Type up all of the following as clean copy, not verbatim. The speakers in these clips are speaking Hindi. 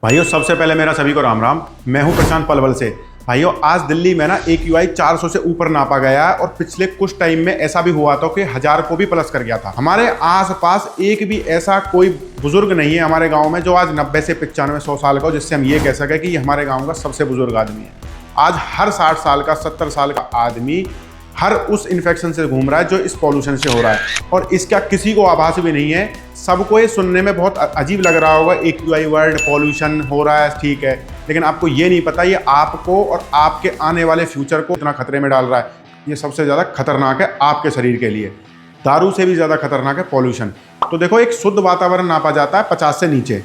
भाइयों सबसे पहले मेरा सभी को राम राम। मैं हूं प्रशांत पलवल से। भाइयों आज दिल्ली में ना AQI 400 से ऊपर नापा गया है और पिछले कुछ टाइम में ऐसा भी हुआ था कि 1000 को भी प्लस कर गया था। हमारे आसपास एक भी ऐसा कोई बुजुर्ग नहीं है हमारे गांव में जो आज 90 से 95 100 साल का हो जिससे हम ये कह सके कि ये हमारे गाँव का सबसे बुजुर्ग आदमी है। आज हर 60 साल का 70 साल का आदमी हर उस इन्फेक्शन से घूम रहा है जो इस पॉल्यूशन से हो रहा है और इसका किसी को आभास भी नहीं है। सबको ये सुनने में बहुत अजीब लग रहा होगा, AQI वर्ड पॉल्यूशन हो रहा है, ठीक है, लेकिन आपको ये नहीं पता ये आपको और आपके आने वाले फ्यूचर को इतना खतरे में डाल रहा है। ये सबसे ज़्यादा खतरनाक है आपके शरीर के लिए, दारू से भी ज़्यादा खतरनाक है पॉल्यूशन। तो देखो एक शुद्ध वातावरण नापा जाता है 50 से नीचे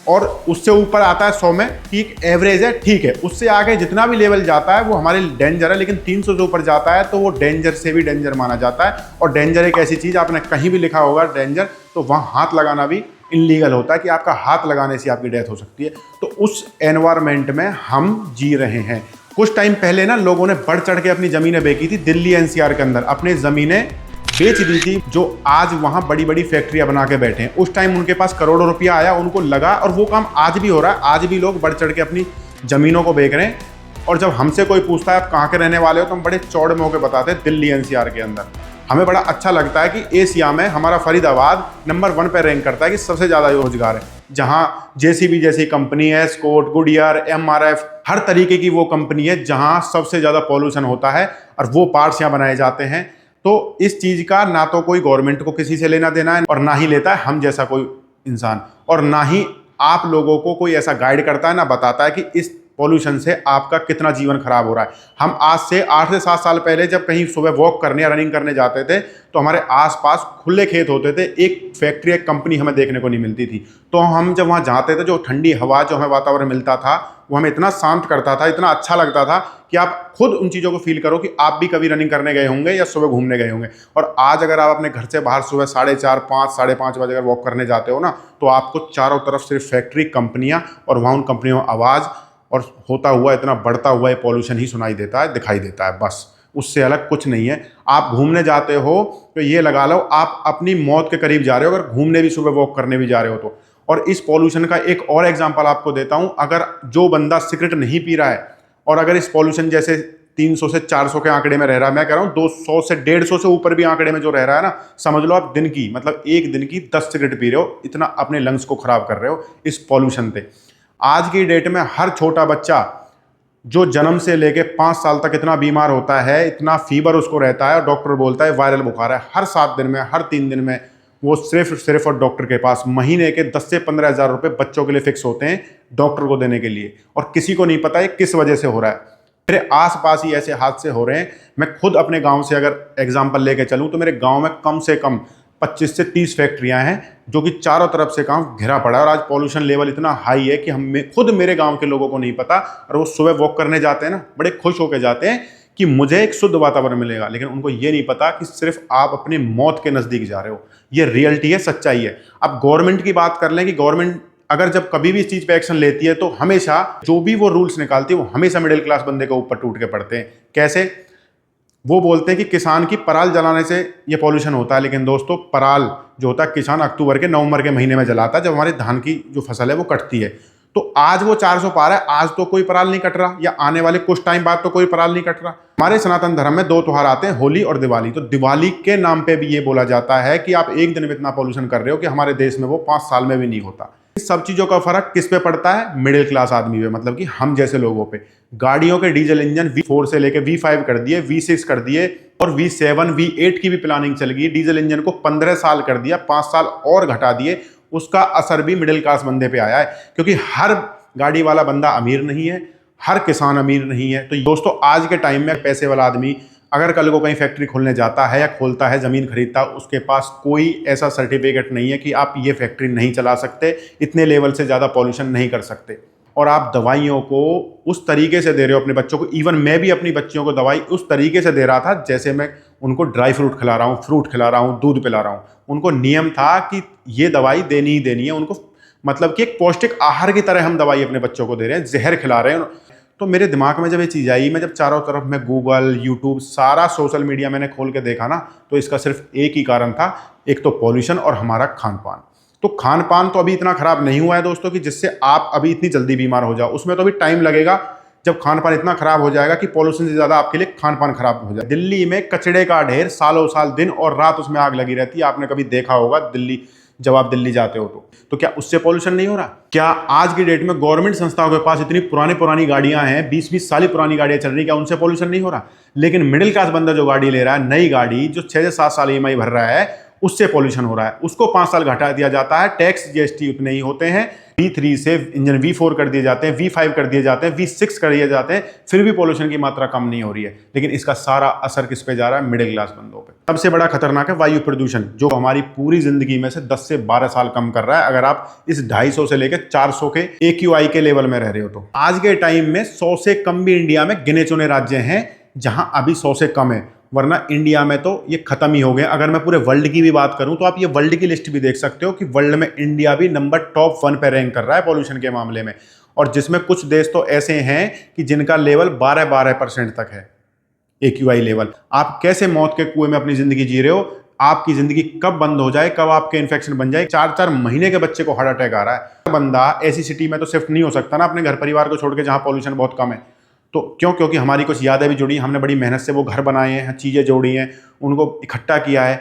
और उससे ऊपर आता है 100 में, ठीक एवरेज है, ठीक है। उससे आगे जितना भी लेवल जाता है वो हमारे डेंजर है, लेकिन 300 से ऊपर जाता है तो वो डेंजर से भी डेंजर माना जाता है। और डेंजर एक ऐसी चीज़, आपने कहीं भी लिखा होगा डेंजर तो वहाँ हाथ लगाना भी इलीगल होता है कि आपका हाथ लगाने से आपकी डेथ हो सकती है। तो उस एनवायरनमेंट में हम जी रहे हैं। कुछ टाइम पहले ना लोगों ने बढ़ चढ़ के अपनी ज़मीनें बेची थी दिल्ली NCR के अंदर, अपनी ज़मीनें बेच दी थी, जो आज वहां बड़ी बड़ी फैक्ट्रियां बना के बैठे हैं। उस टाइम उनके पास करोड़ों रुपया आया, उनको लगा, और वो काम आज भी हो रहा है। आज भी लोग बढ़ चढ़ के अपनी जमीनों को बेच रहे हैं। और जब हमसे कोई पूछता है आप कहाँ के रहने वाले हो तो हम बड़े चौड़े मुंह के बताते हैं दिल्ली NCR के अंदर। हमें बड़ा अच्छा लगता है कि एशिया में हमारा फरीदाबाद नंबर 1 पर रैंक करता है कि सबसे ज़्यादा रोजगार है, जहाँ JCB जैसी कंपनी है, स्कॉट, गुडियर, MRF, हर तरीके की वो कंपनी है जहाँ सबसे ज़्यादा पॉल्यूशन होता है और वो पार्ट्स यहाँ बनाए जाते हैं। तो इस चीज़ का ना तो कोई गवर्नमेंट को किसी से लेना देना है और ना ही लेता है हम जैसा कोई इंसान, और ना ही आप लोगों को कोई ऐसा गाइड करता है, ना बताता है कि इस पॉल्यूशन से आपका कितना जीवन खराब हो रहा है। हम आज से 8 से 7 साल पहले जब कहीं सुबह वॉक करने या रनिंग करने जाते थे तो हमारे आसपास खुले खेत होते थे, एक फैक्ट्री एक कंपनी हमें देखने को नहीं मिलती थी। तो हम जब वहाँ जाते थे जो ठंडी हवा जो हमें वातावरण मिलता था वो हमें इतना शांत करता था, इतना अच्छा लगता था कि आप खुद उन चीज़ों को फील करो कि आप भी कभी रनिंग करने गए होंगे या सुबह घूमने गए होंगे। और आज अगर आप अपने घर से बाहर सुबह 4:30 5 5:30 बजे अगर वॉक करने जाते हो ना तो आपको चारों तरफ सिर्फ फैक्ट्री, कंपनियां और वहाँ उन कंपनियों में आवाज़ और होता हुआ इतना बढ़ता हुआ ये पॉल्यूशन ही सुनाई देता है, दिखाई देता है, बस उससे अलग कुछ नहीं है। आप घूमने जाते हो तो ये लगा लो आप अपनी मौत के करीब जा रहे हो, अगर घूमने भी सुबह वॉक करने भी जा रहे हो तो। और इस पॉल्यूशन का एक और एग्जांपल आपको देता हूं, अगर जो बंदा सिगरेट नहीं पी रहा है और अगर इस पॉल्यूशन जैसे 300 से 400 के आंकड़े में रह रहा है, मैं कह रहा हूँ 200 से 150 से ऊपर भी आंकड़े में जो रह रहा है ना, समझ लो आप दिन की, मतलब एक दिन की 10 सिगरेट पी रहे हो, इतना अपने लंग्स को खराब कर रहे हो इस पॉल्यूशन से। आज की डेट में हर छोटा बच्चा जो जन्म से लेके 5 साल तक इतना बीमार होता है, इतना फीवर उसको रहता है और डॉक्टर बोलता है वायरल बुखार है। हर 7 दिन में, हर 3 दिन में वो सिर्फ और डॉक्टर के पास महीने के 10 से 15 हज़ार रुपये बच्चों के लिए फिक्स होते हैं डॉक्टर को देने के लिए, और किसी को नहीं पता है किस वजह से हो रहा है। मेरे आसपास ही ऐसे हादसे हो रहे हैं। मैं खुद अपने गांव से अगर एग्जांपल लेके चलूं तो मेरे गांव में कम से कम 25 से 30 फैक्ट्रियां हैं जो कि चारों तरफ से गांव घिरा पड़ा है। और आज पॉल्यूशन लेवल इतना हाई है कि हम खुद मेरे गांव के लोगों को नहीं पता, और वो सुबह वॉक करने जाते हैं ना, बड़े खुश होकर जाते हैं कि मुझे एक शुद्ध वातावरण मिलेगा, लेकिन उनको ये नहीं पता कि सिर्फ आप अपनी मौत के नज़दीक जा रहे हो। ये रियलिटी है, सच्चाई है। अब गवर्नमेंट की बात कर लें कि गवर्नमेंट अगर जब कभी भी इस चीज़ पे एक्शन लेती है तो हमेशा जो भी वो रूल्स निकालती है वो हमेशा मिडिल क्लास बंदे के ऊपर टूट के पड़ते हैं। कैसे? वो बोलते हैं कि किसान की पराल जलाने से ये पॉल्यूशन होता है, लेकिन दोस्तों पराल जो होता है किसान अक्टूबर के नवंबर के महीने में जलाता है जब हमारी धान की जो फसल है वो कटती है। तो आज वो 400 पार है, आज तो कोई पराल नहीं कट रहा, या आने वाले कुछ टाइम बाद तो कोई पराल नहीं कट रहा। हमारे सनातन धर्म में 2 त्योहार आते हैं, होली और दिवाली। तो दिवाली के नाम पे भी ये बोला जाता है कि आप एक दिन में इतना पॉल्यूशन कर रहे हो कि हमारे देश में वो 5 साल में भी नहीं होता। इस सब चीज़ों का फर्क किस पे पड़ता है? मिडिल क्लास आदमी पे, मतलब कि हम जैसे लोगों पे। गाड़ियों के डीजल इंजन V4 से लेके V5 कर दिए, V6 कर दिए, और V7 V8 की भी प्लानिंग चल गई। डीजल इंजन को 15 साल कर दिया, 5 साल और घटा दिए। उसका असर भी मिडिल क्लास बंदे पे आया है, क्योंकि हर गाड़ी वाला बंदा अमीर नहीं है, हर किसान अमीर नहीं है। तो दोस्तों आज के टाइम में पैसे वाला आदमी अगर कल को कहीं फैक्ट्री खोलने जाता है या खोलता है, ज़मीन खरीदता, उसके पास कोई ऐसा सर्टिफिकेट नहीं है कि आप ये फैक्ट्री नहीं चला सकते, इतने लेवल से ज़्यादा पॉल्यूशन नहीं कर सकते। और आप दवाइयों को उस तरीके से दे रहे हो अपने बच्चों को। इवन मैं भी अपनी बच्चियों को दवाई उस तरीके से दे रहा था जैसे मैं उनको ड्राई फ्रूट खिला रहा हूँ, फ्रूट खिला रहा हूँ, दूध पिला रहा हूँ। उनको नियम था कि ये दवाई देनी ही देनी है उनको, मतलब कि एक पौष्टिक आहार की तरह हम दवाई अपने बच्चों को दे रहे हैं, जहर खिला रहे हैं। तो मेरे दिमाग में जब ये चीज़ आई, मैं जब चारों तरफ मैं गूगल, यूट्यूब, सारा सोशल मीडिया मैंने खोल के देखा ना, तो इसका सिर्फ एक ही कारण था, एक तो पॉल्यूशन और हमारा खान पान। तो खान पान तो अभी इतना खराब नहीं हुआ है दोस्तों कि जिससे आप अभी इतनी जल्दी बीमार हो जाओ। उसमें तो अभी टाइम लगेगा, जब खान पान इतना खराब हो जाएगा कि पॉल्यूशन से ज्यादा आपके लिए खान पान खराब हो जाए। दिल्ली में कचड़े का ढेर, सालों साल दिन और रात उसमें आग लगी रहती है। आपने कभी देखा होगा दिल्ली, जब आप दिल्ली जाते हो तो क्या उससे पॉल्यूशन नहीं हो रहा? क्या आज की डेट में गवर्नमेंट संस्थाओं के पास इतनी पुरानी गाड़ियां हैं, 20-20 साल पुरानी गाड़ियां चल रही, क्या उनसे पॉल्यूशन नहीं हो रहा? लेकिन मिडिल क्लास बंदा जो गाड़ी ले रहा है, नई गाड़ी जो 6 से 7 साल ईएमआई भर रहा है, उससे पॉल्यूशन हो रहा है। उसको 5 साल घटा दिया जाता है, टैक्स जीएसटी उतने ही होते हैं, V3 से इंजन V4 कर दिए जाते हैं, V5 कर दिए जाते हैं, V6 कर दिए जाते हैं, फिर भी पॉल्यूशन की मात्रा कम नहीं हो रही है। लेकिन इसका सारा असर किस पे जा रहा है? मिडिल क्लास बंदों पे। सबसे बड़ा खतरनाक है वायु प्रदूषण, जो हमारी पूरी जिंदगी में से 10 से 12 साल कम कर रहा है, अगर आप इस 250 से लेकर 400 के AQI के लेवल में रह रहे हो तो। आज के टाइम में 100 से कम भी इंडिया में गिने चुने राज्य हैं जहां अभी 100 से कम है, वरना इंडिया में तो ये खत्म ही हो गए। अगर मैं पूरे वर्ल्ड की भी बात करूं तो आप ये वर्ल्ड की लिस्ट भी देख सकते हो कि वर्ल्ड में इंडिया भी नंबर टॉप 1 पे रैंक कर रहा है पॉल्यूशन के मामले में, और जिसमें कुछ देश तो ऐसे हैं कि जिनका लेवल 12% तक है AQI लेवल। आप कैसे मौत के कुएं में अपनी जिंदगी जी रहे हो? आपकी जिंदगी कब बंद हो जाए, कब आपके इन्फेक्शन बन जाए। 4-4 महीने के बच्चे को हार्ट अटैक आ रहा है। बंदा ऐसी सिटी में तो शिफ्ट नहीं हो सकता ना अपने घर परिवार को छोड़ के जहां पॉल्यूशन बहुत कम है। तो क्यों? क्योंकि हमारी कुछ यादें भी जुड़ी, हमने बड़ी मेहनत से वो घर बनाए हैं, चीज़ें जोड़ी हैं, उनको इकट्ठा किया है,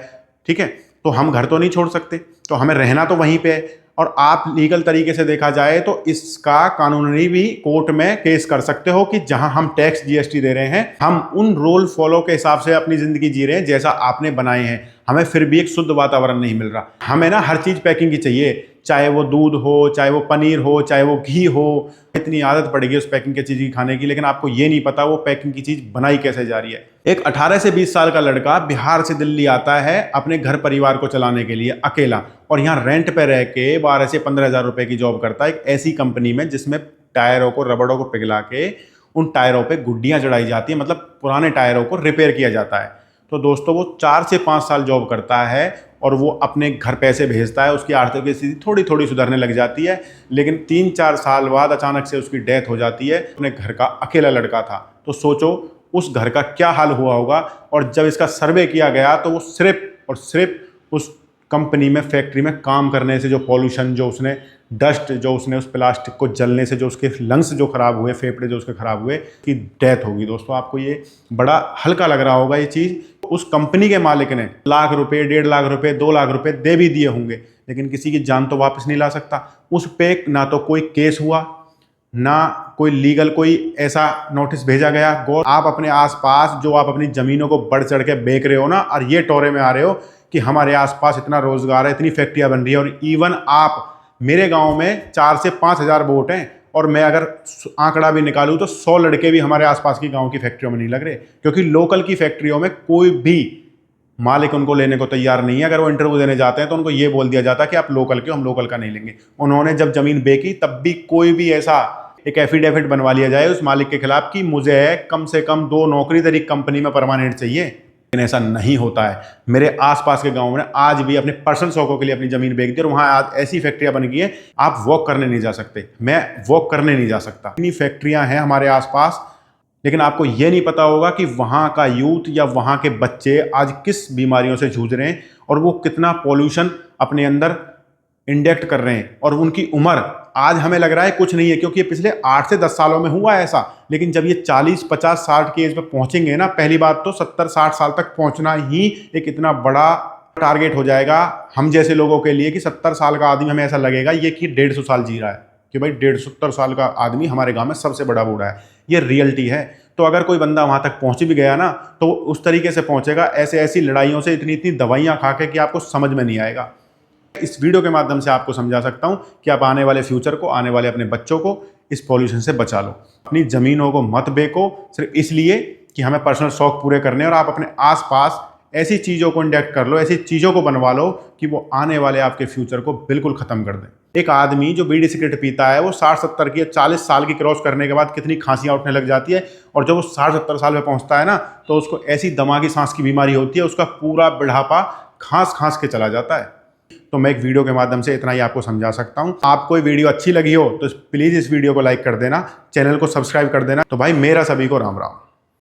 ठीक है। तो हम घर तो नहीं छोड़ सकते, तो हमें रहना तो वहीं पे है। और आप लीगल तरीके से देखा जाए तो इसका कानूनी भी कोर्ट में केस कर सकते हो कि जहां हम टैक्स जीएसटी दे रहे हैं, हम उन रूल फॉलो के हिसाब से अपनी जिंदगी जी रहे हैं जैसा आपने बनाए हैं, हमें फिर भी एक शुद्ध वातावरण नहीं मिल रहा। हमें ना हर चीज़ पैकिंग की चाहिए, चाहे वो दूध हो, चाहे वो पनीर हो, चाहे वो घी हो। इतनी आदत पड़ेगी उस पैकिंग की चीज़ की खाने की, लेकिन आपको ये नहीं पता वो पैकिंग की चीज़ बनाई कैसे जा रही है। एक 18 से 20 साल का लड़का बिहार से दिल्ली आता है अपने घर परिवार को चलाने के लिए अकेला, और यहाँ रेंट पे रह के 12 से 15 हज़ार रुपए की जॉब करता है एक ऐसी कंपनी में जिसमें टायरों को, रबड़ों को पिघला के उन टायरों पे गुड्डियाँ चढ़ाई जाती है, मतलब पुराने टायरों को रिपेयर किया जाता है। तो दोस्तों वो 4 से 5 साल जॉब करता है और वो अपने घर पैसे भेजता है, उसकी आर्थिक स्थिति थोड़ी थोड़ी सुधरने लग जाती है, लेकिन 3-4 साल बाद अचानक से उसकी डेथ हो जाती है। अपने घर का अकेला लड़का था, तो सोचो उस घर का क्या हाल हुआ होगा। और जब इसका सर्वे किया गया तो वो सिर्फ और सिर्फ उस कंपनी में, फैक्ट्री में काम करने से जो पॉल्यूशन, जो उसने डस्ट, जो उसने उस प्लास्टिक को जलने से जो उसके लंग्स जो खराब हुए, फेफड़े जो उसके खराब हुए, की डेथ होगी। दोस्तों आपको ये बड़ा हल्का लग रहा होगा ये चीज़। उस कंपनी के मालिक ने लाख रुपए, 1.5 लाख रुपए, 2 लाख रुपए दे भी दिए होंगे, लेकिन किसी की जान तो वापस नहीं ला सकता। उस पे ना तो कोई केस हुआ, ना कोई लीगल कोई ऐसा नोटिस भेजा गया। आप अपने आसपास जो आप अपनी ज़मीनों को बढ़ चढ़ के बेच रहे हो ना, और ये टोरे में आ रहे हो कि हमारे आसपास इतना रोजगार है, इतनी फैक्ट्रियां बन रही है, और इवन आप, मेरे गांव में 4 से 5 हज़ार वोट हैं, और मैं अगर आंकड़ा भी निकालूं तो 100 लड़के भी हमारे आसपास की गांव की फैक्ट्रियों में नहीं लग रहे, क्योंकि लोकल की फैक्ट्रियों में कोई भी मालिक उनको लेने को तैयार नहीं है। अगर वो इंटरव्यू देने जाते हैं तो उनको ये बोल दिया जाता है कि आप लोकल के, हम लोकल का नहीं लेंगे। उन्होंने जब जमीन बेची तब भी कोई भी ऐसा एक एफिडेविट बनवा लिया जाए उस मालिक के खिलाफ कि मुझे कम से कम 2 नौकरी तेरी कंपनी में परमानेंट चाहिए, लेकिन ऐसा नहीं होता है। मेरे आसपास के गांव में आज भी अपने पर्सनल शौकों के लिए अपनी जमीन बेच दी, और वहां आज ऐसी फैक्ट्रियां बन गई हैं आप वॉक करने नहीं जा सकते, मैं वॉक करने नहीं जा सकता। इतनी फैक्ट्रियां हैं हमारे आसपास, लेकिन आपको यह नहीं पता होगा कि वहां का यूथ या वहां के बच्चे आज किस बीमारियों से जूझ रहे हैं, और वो कितना पॉल्यूशन अपने अंदर इंजेक्ट कर रहे हैं। और उनकी उम्र आज हमें लग रहा है कुछ नहीं है, क्योंकि ये पिछले 8 से 10 सालों में हुआ है ऐसा, लेकिन जब ये 40, 50, 60 की एज पे पहुंचेंगे ना, पहली बात तो 70, 60 साल तक पहुंचना ही एक इतना बड़ा टारगेट हो जाएगा हम जैसे लोगों के लिए कि 70 साल का आदमी, हमें ऐसा लगेगा ये कि 150 साल जी रहा है, कि भाई 150 साल का आदमी हमारे गांव में सबसे बड़ा बूढ़ा है। ये रियलिटी है। तो अगर कोई बंदा वहां तक पहुंच भी गया ना, तो उस तरीके से पहुंचेगा, ऐसे ऐसी लड़ाइयों से, इतनी इतनी दवाइयां खा के कि आपको समझ में नहीं आएगा। इस वीडियो के माध्यम से आपको समझा सकता हूं कि आप आने वाले फ्यूचर को, आने वाले अपने बच्चों को इस पॉल्यूशन से बचा लो। अपनी जमीनों को मत बेको सिर्फ इसलिए कि हमें पर्सनल शौक पूरे करने, और आप अपने आसपास ऐसी चीज़ों को इंडेक्ट कर लो, ऐसी चीज़ों को बनवा लो कि वो आने वाले आपके फ्यूचर को बिल्कुल ख़त्म कर दें। एक आदमी जो बीड़ी सिगरेट पीता है, वो 60-70 की, 40 साल की क्रॉस करने के बाद कितनी खांसियाँ उठने लग जाती है, और जब वो 60-70 साल में पहुँचता है ना, तो उसको ऐसी दमागी सांस की बीमारी होती है, उसका पूरा बुढ़ापा खांस खांस के चला जाता है। तो मैं एक वीडियो के माध्यम से इतना ही आपको समझा सकता हूं। आपको ये वीडियो अच्छी लगी हो तो प्लीज़ इस वीडियो को लाइक कर देना, चैनल को सब्सक्राइब कर देना। तो भाई मेरा सभी को राम राम।